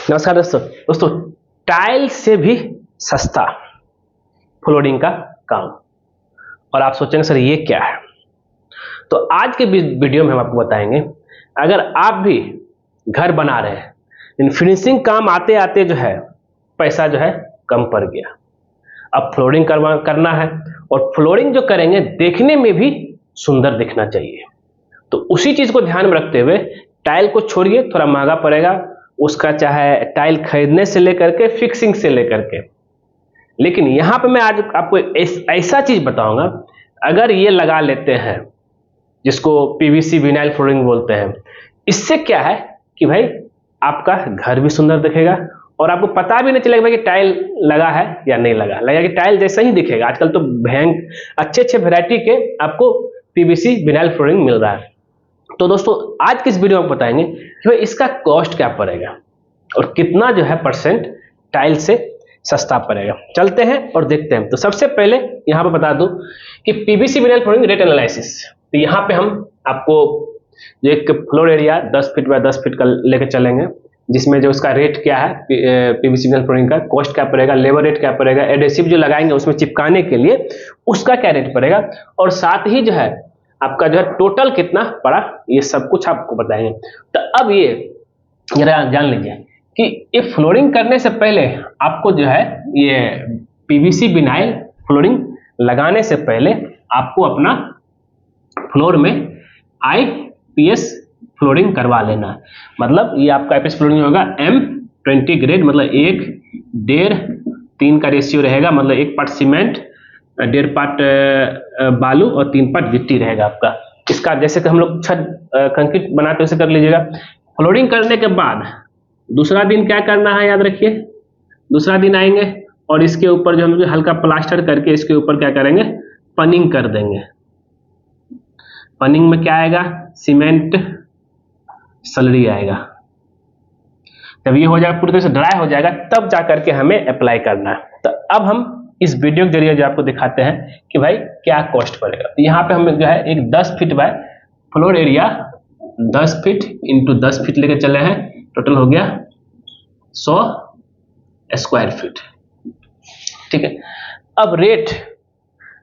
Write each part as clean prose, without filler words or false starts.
नमस्कार दोस्तों टाइल से भी सस्ता फ्लोरिंग का काम। और आप सोचेंगे सर ये क्या है, तो आज के वीडियो में हम आपको बताएंगे। अगर आप भी घर बना रहे हैं, इन फिनिशिंग काम आते आते जो है पैसा जो है कम पड़ गया, अब फ्लोरिंग करना है और फ्लोरिंग जो करेंगे देखने में भी सुंदर दिखना चाहिए। तो उसी चीज को ध्यान में रखते हुए टाइल को छोड़िए, थोड़ा महंगा पड़ेगा उसका, चाहे टाइल खरीदने से लेकर के फिक्सिंग से लेकर के। लेकिन यहां पे मैं आज आपको ऐसा चीज बताऊंगा, अगर ये लगा लेते हैं जिसको पीवीसी विनाइल फ्लोरिंग बोलते हैं, इससे क्या है कि भाई आपका घर भी सुंदर दिखेगा और आपको पता भी नहीं चलेगा कि टाइल लगा है या नहीं लगा, लगेगा कि टाइल जैसा ही दिखेगा। आजकल तो अच्छे वैरायटी के आपको पीवीसी विनाइल फ्लोरिंग मिल रहा है। तो दोस्तों आज की इस वीडियो में बताएंगे कि भाई इसका कॉस्ट क्या पड़ेगा और कितना जो है परसेंट टाइल से सस्ता पड़ेगा। चलते हैं और देखते हैं। तो सबसे पहले यहां पे बता दूं कि PVC vinyl flooring rate analysis, तो यहां पे हम आपको एक floor area 10 feet by 10 feet का लेकर चलेंगे, जिसमें जो उसका रेट क्या है, पीवीसी विनाइल फ्लोरिंग का कॉस्ट क्या पड़ेगा, लेबर रेट क्या पड़ेगा, एडहेसिव जो लगाएंगे उसमें चिपकाने के लिए उसका क्या रेट पड़ेगा, और साथ ही जो है आपका जो है टोटल कितना पड़ा, ये सब कुछ आपको बताएंगे। तो अब ये जरा जान लीजिए कि ये फ्लोरिंग करने से पहले आपको जो है ये पीवीसी विनाइल फ्लोरिंग लगाने से पहले आपको अपना फ्लोर में आईपीएस फ्लोरिंग करवा लेना है। मतलब ये आपका आईपीएस फ्लोरिंग होगा M20 ग्रेड, मतलब 1:3 का रेशियो रहेगा, मतलब 1 पार्ट सीमेंट, 1.5 पार्ट बालू और 3 पार्ट गिट्टी रहेगा आपका। इसका जैसे कि हम लोग छत कंक्रीट बनाते वैसे कर लीजिएगा। फ्लोरिंग करने के बाद दूसरा दिन क्या करना है, याद रखिए, दूसरा दिन आएंगे और इसके ऊपर जो हम हल्का प्लास्टर करके इसके ऊपर क्या करेंगे, पनिंग कर देंगे। पनिंग में क्या आएगा, सीमेंट सलरी आएगा। जब ये हो जाएगा, पूरी तरह से ड्राई हो जाएगा, तब जाकर के हमें अप्लाई करना है। तो अब हम इस वीडियो के जरिए जो आपको दिखाते हैं कि भाई क्या कॉस्ट पड़ेगा। तो यहाँ पे हम जो है एक 10 feet by floor area 10 feet into 10 feet लेकर चले हैं, टोटल हो गया 100 स्क्वायर फीट। ठीक है, अब रेट,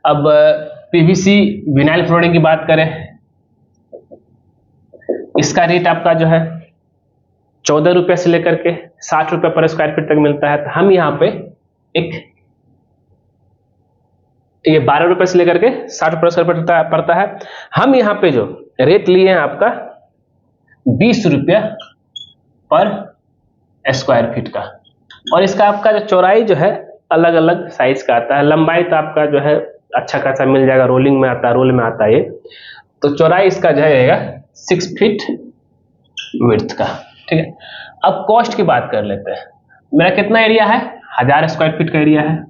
अब पीवीसी विनाइल फ्लोरिंग की बात करें, इसका रेट आपका जो है 14 रुपये से लेकर के 60 रुपये पर स्क्वायर फीट तक मिलता है। तो हम यहाँ पे ये 12 रुपये से लेकर के 60 रुपये स्क्वायर फीट पड़ता है। हम यहाँ पे जो रेट लिए हैं आपका 20 रुपया पर स्क्वायर फीट का, और इसका आपका जो चौड़ाई जो है अलग अलग साइज का आता है। लंबाई तो आपका जो है अच्छा खासा मिल जाएगा, रोलिंग में आता है, रोल में आता है ये। तो चौड़ाई इसका जो है रहेगा 6 फीट विड्थ का। ठीक है, अब कॉस्ट की बात कर लेते हैं। मेरा कितना एरिया है, 1000 स्क्वायर फीट का एरिया है।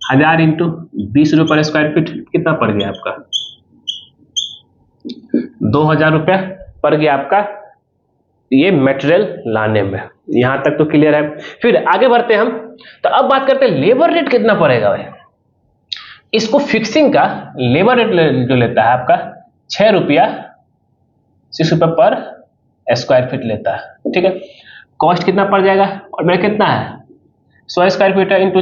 1000 इंटू 20 रुपये पर स्क्वायर फीट कितना पड़ गया आपका, 2000 रुपया पड़ गया आपका ये मटेरियल लाने में। यहां तक तो क्लियर है। फिर आगे बढ़ते हैं हम। तो अब बात करते हैं लेबर रेट कितना पड़ेगा भाई। इसको फिक्सिंग का लेबर रेट जो लेता है आपका 6 रुपया 6 रुपये पर स्क्वायर फीट लेता है। ठीक है, कॉस्ट कितना पड़ जाएगा, और मेरा कितना है 100 स्क्वायर फीट है इंटू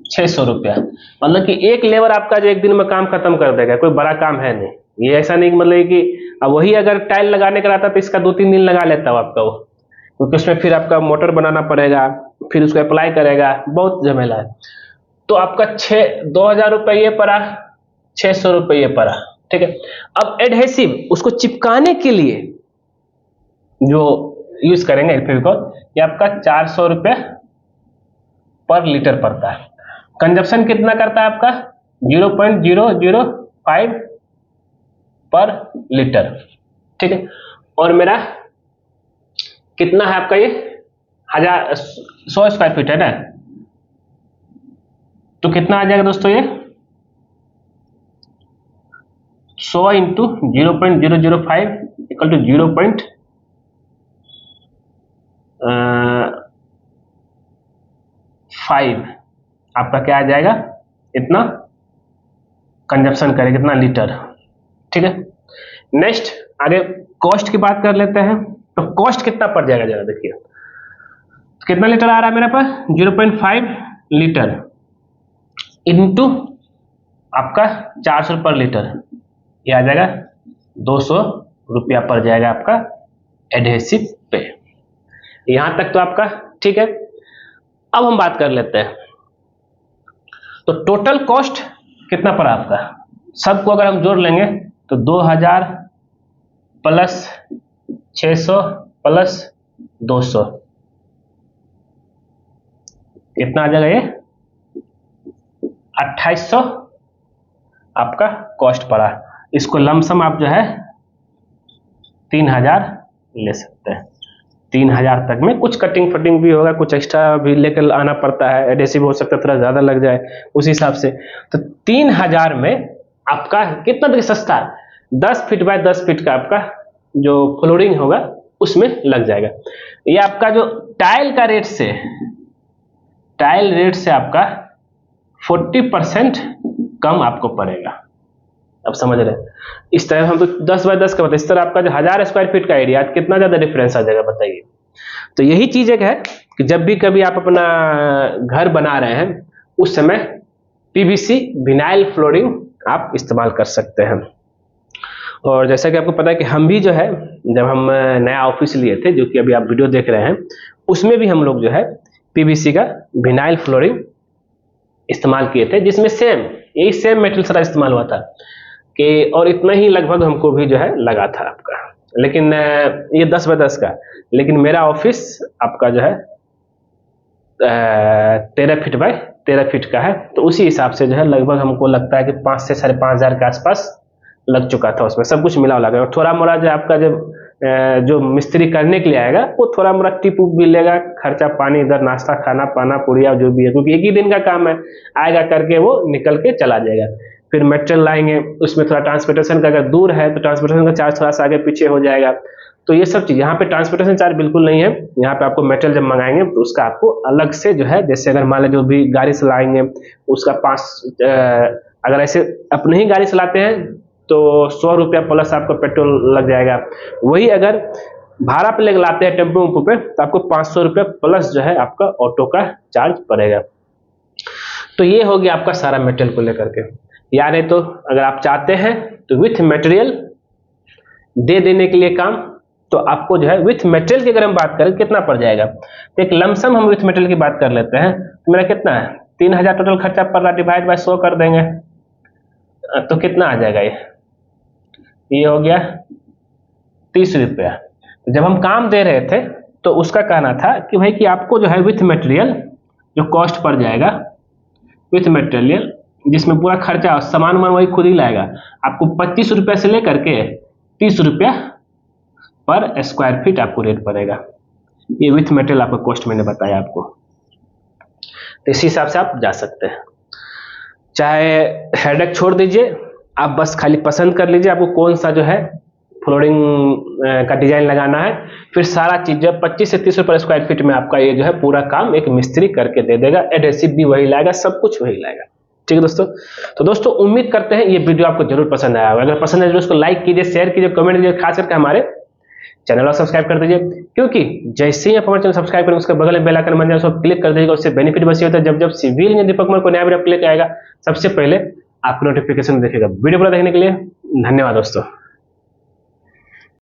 600 रुपया। मतलब कि एक लेबर आपका जो एक दिन में काम खत्म कर देगा, कोई बड़ा काम है नहीं ये। ऐसा नहीं मतलब कि अब वही अगर टाइल लगाने का रहता तो इसका 2-3 दिन लगा लेता हूँ आपका वो, क्योंकि उसमें फिर आपका मोटर बनाना पड़ेगा, फिर उसको अप्लाई करेगा, बहुत झमेला है। तो आपका 2000 रुपये ये पड़ा, 600 रुपये ये पड़ा। ठीक है, अब एडहेसिव उसको चिपकाने के लिए जो यूज करेंगे फेविकॉल, ये आपका 400 रुपये पर लीटर पड़ता है। कंजप्शन कितना करता है आपका 0.005 पर लीटर। ठीक है, और मेरा कितना है आपका, ये 100 स्क्वायर फीट है ना, तो कितना आ जाएगा दोस्तों, ये 100 इंटू 0.005 इक्वल टू 0.5 आपका क्या आ जाएगा, इतना कंजप्शन करेगा, कितना लीटर। ठीक है, नेक्स्ट आगे कॉस्ट की बात कर लेते हैं। तो कॉस्ट कितना पड़ जाएगा जरा देखिए। कितना लीटर आ रहा है मेरे पास? 0.5 लीटर इंटू आपका 400 पर लीटर, ये आ जाएगा 200 रुपया पड़ जाएगा आपका एडहेसिव पे। यहां तक तो आपका ठीक है। अब हम बात कर लेते हैं, तो टोटल कॉस्ट कितना पड़ा आपका? सबको अगर हम जोड़ लेंगे तो 2000 प्लस 600 प्लस 200 कितना आ जाएगा? ये 2800 आपका कॉस्ट पड़ा। इसको लमसम आप जो है 3000 ले सकते हैं। 3000 तक में कुछ कटिंग फटिंग भी होगा, कुछ एक्स्ट्रा भी लेकर आना पड़ता है, एडहेसिव हो सकता है थोड़ा ज्यादा लग जाए उस हिसाब से। तो 3000 में आपका कितना तक सस्ता? 10 फीट बाय 10 फीट का आपका जो फ्लोरिंग होगा उसमें लग जाएगा। ये आपका जो टाइल रेट से आपका 40% कम आपको पड़ेगा। अब समझ रहे हैं? इस तरह हम तो 10 बाय 10 का बताए, इस तरह आपका जो 1000 स्क्वायर फीट का एरिया कितना ज्यादा डिफरेंस आ जाएगा बताइए। तो यही चीज एक है कि जब भी कभी आप अपना घर बना रहे हैं उस समय पीवीसी विनाइल फ्लोरिंग आप इस्तेमाल कर सकते हैं। और जैसा कि आपको पता है कि हम भी जो है जब हम नया ऑफिस लिए थे, जो कि अभी आप वीडियो देख रहे हैं, उसमें भी हम लोग जो है पीवीसी का विनाइल फ्लोरिंग इस्तेमाल किए थे, जिसमें यही सेम मेटेरियल सारा इस्तेमाल हुआ था कि, और इतना ही लगभग हमको भी जो है लगा था आपका। लेकिन ये 10 बाय 10 का, लेकिन मेरा ऑफिस आपका जो है 13 फीट बाय 13 फीट का है, तो उसी हिसाब से जो है लगभग हमको लगता है कि 5 से 5,500 के आसपास लग चुका था उसमें, सब कुछ मिला लगा। और थोड़ा मोड़ा जो आपका जो मिस्त्री करने के लिए आएगा वो थोड़ा मोड़ा टिप उप भी लेगा, खर्चा पानी, इधर नाश्ता खाना पाना पुड़िया जो भी है, क्योंकि एक ही दिन का काम है, आएगा करके वो निकल के चला जाएगा। फिर मेटेरियल लाएंगे, उसमें थोड़ा ट्रांसपोर्टेशन का, अगर दूर है तो ट्रांसपोर्टेशन का चार्ज थोड़ा सा आगे पीछे हो जाएगा। तो ये सब चीज यहाँ पे ट्रांसपोर्टेशन चार्ज बिल्कुल नहीं है। यहाँ पे आपको मेटेरियल जब मंगाएंगे तो उसका आपको अलग से जो है, जैसे अगर मान लीजिए जो भी गाड़ी से लाएंगे उसका अगर ऐसे अपने ही गाड़ी से लाते हैं तो 100 रुपया प्लस आपको पेट्रोल लग जाएगा। वही अगर भाड़ा पे लेकर लाते हैं टेम्पो वेम्पो पे तो आपको 500 रुपया प्लस जो है आपका ऑटो का चार्ज पड़ेगा। तो ये हो गया आपका सारा मेटेरियल को लेकर के। या नहीं तो अगर आप चाहते हैं तो विथ मटेरियल दे देने के लिए काम, तो आपको जो है विथ मटेरियल की अगर हम बात करें कितना पड़ जाएगा, तो एक लमसम हम विथ मटेरियल की बात कर लेते हैं। तो मेरा कितना है? 3000 टोटल खर्चा पड़ रहा, डिवाइड बाय 100 कर देंगे तो कितना आ जाएगा? ये हो गया 30 रुपया। तो जब हम काम दे रहे थे तो उसका कहना था कि भाई कि आपको जो है विथ मटेरियल जो कॉस्ट पड़ जाएगा, विथ मटेरियल जिसमें पूरा खर्चा सामान वही खुद ही लाएगा, आपको 25 रुपया से लेकर के 30 रुपया पर स्क्वायर फीट आपको रेट पड़ेगा। ये विथ मटेरियल आपका कॉस्ट मैंने बताया आपको। तो इस हिसाब से आप जा सकते हैं। चाहे हेडेक छोड़ दीजिए, आप बस खाली पसंद कर लीजिए आपको कौन सा जो है फ्लोरिंग का डिजाइन लगाना है, फिर सारा चीज जब 25 से 30 रुपये स्क्वायर फीट में आपका ये जो है पूरा काम एक मिस्त्री करके दे देगा। एडहेसिव भी वही लाएगा, सब कुछ वही लाएगा। ठीक है दोस्तों? तो दोस्तों उम्मीद करते हैं ये वीडियो आपको जरूर पसंद आया होगा। अगर पसंद है तो उसको लाइक कीजिए, शेयर कीजिए, कमेंट कीजिए, खास करके हमारे चैनल को सब्सक्राइब कर दीजिए, क्योंकि जैसे ही आप हमारे चैनल सब्सक्राइब करेंगे उसके बगल में बेल आइकन बन जाए, उसको क्लिक कर दीजिएगा। उससे बेनिफिट बस ये होता है जब सिविल इंजीनियर दीपक कुमार को नया वीडियो क्लिक आएगा सबसे पहले आपको नोटिफिकेशन देखेगा। वीडियो पूरा देखने के लिए धन्यवाद दोस्तों।